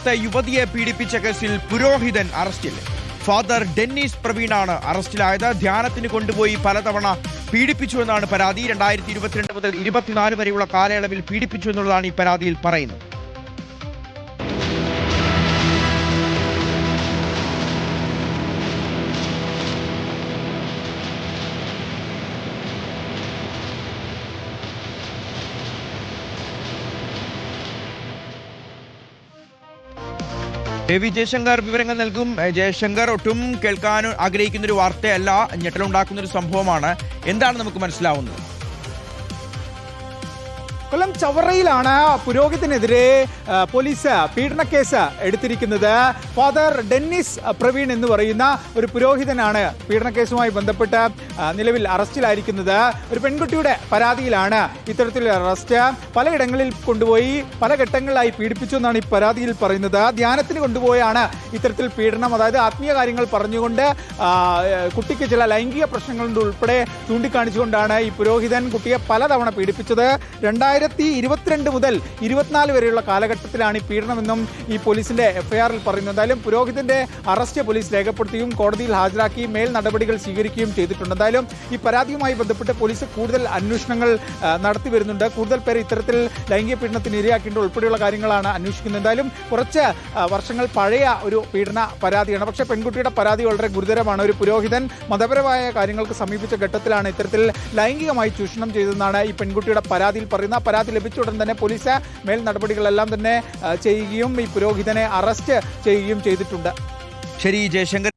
പന്തളത്തെ യുവതിയെ പീഡിപ്പിച്ച കേസിൽ പുരോഹിതൻ അറസ്റ്റിൽ. ഫാദർ ഡെന്നിസ് പ്രവീണാണ് അറസ്റ്റിലായത്. ധ്യാനത്തിന് കൊണ്ടുപോയി പലതവണ പീഡിപ്പിച്ചുവെന്നാണ് പരാതി. 2022 മുതൽ 24 വരെയുള്ള കാലയളവിൽ പീഡിപ്പിച്ചു എന്നുള്ളതാണ് ഈ പരാതിയിൽ പറയുന്നത്. വി ജയശങ്കർ വിവരങ്ങൾ നൽകും. ജയശങ്കർ, ഒട്ടും കേൾക്കാൻ ആഗ്രഹിക്കുന്ന ഒരു വാർത്തയല്ല, ഞെട്ടലുണ്ടാക്കുന്ന ഒരു സംഭവമാണ്. എന്താണ് നമുക്ക് മനസ്സിലാവുന്നത്? കൊല്ലം ചവറയിലാണ് പുരോഹിതനെതിരെ പോലീസ് പീഡനക്കേസ് എടുത്തിരിക്കുന്നത്. ഫാദർ ഡെന്നിസ് പ്രവീൺ എന്ന് പറയുന്ന ഒരു പുരോഹിതനാണ് പീഡനക്കേസുമായി ബന്ധപ്പെട്ട് നിലവിൽ അറസ്റ്റിലായിരിക്കുന്നത്. ഒരു പെൺകുട്ടിയുടെ പരാതിയിലാണ് ഇത്തരത്തിലുള്ള അറസ്റ്റ്. പലയിടങ്ങളിൽ കൊണ്ടുപോയി പല ഘട്ടങ്ങളിലായി പീഡിപ്പിച്ചു എന്നാണ് ഈ പരാതിയിൽ പറയുന്നത്. ധ്യാനത്തിന് കൊണ്ടുപോയാണ് ഇത്തരത്തിൽ പീഡനം, അതായത് ആത്മീയ കാര്യങ്ങൾ പറഞ്ഞുകൊണ്ട് കുട്ടിക്ക് ചില ലൈംഗിക പ്രശ്നങ്ങളുടെ ഉൾപ്പെടെ ചൂണ്ടിക്കാണിച്ചുകൊണ്ടാണ് ഈ പുരോഹിതൻ കുട്ടിയെ പലതവണ പീഡിപ്പിച്ചത്. 2022 മുതൽ 24 വരെയുള്ള കാലഘട്ടത്തിലാണ് ഈ പീഡനമെന്നും ഈ പോലീസിന്റെ എഫ്ഐആറിൽ പറയുന്നത്. എന്തായാലും പുരോഹിതന്റെ അറസ്റ്റ് പോലീസ് രേഖപ്പെടുത്തുകയും കോടതിയിൽ ഹാജരാക്കി മേൽ നടപടികൾ സ്വീകരിക്കുകയും ചെയ്തിട്ടുണ്ട്. എന്തായാലും ഈ പരാതിയുമായി ബന്ധപ്പെട്ട് പോലീസ് കൂടുതൽ അന്വേഷണങ്ങൾ നടത്തി വരുന്നുണ്ട്. കൂടുതൽ പേർ ഇത്തരത്തിൽ ലൈംഗിക പീഡനത്തിന് ഇരയാക്കേണ്ട ഉൾപ്പെടെയുള്ള കാര്യങ്ങളാണ് അന്വേഷിക്കുന്നത്. എന്തായാലും കുറച്ച് വർഷങ്ങൾ പഴയ ഒരു പീഡന പരാതിയാണ്. പക്ഷേ പെൺകുട്ടിയുടെ പരാതി വളരെ ഗുരുതരമാണ്. ഒരു പുരോഹിതൻ മതപരമായ കാര്യങ്ങൾക്ക് സമീപിച്ച ഘട്ടത്തിലാണ് ഇത്തരത്തിൽ ലൈംഗികമായി ചൂഷണം ചെയ്തതെന്നാണ് ഈ പെൺകുട്ടിയുടെ പരാതിയിൽ പറയുന്നത്. പരാതി ലഭിച്ച ഉടൻ തന്നെ പോലീസ് മേൽ നടപടികളെല്ലാം തന്നെ ചെയ്യുകയും ഈ പുരോഹിതനെ അറസ്റ്റ് ചെയ്യുകയും ചെയ്തിട്ടുണ്ട്. ശരി ജയശങ്കർ.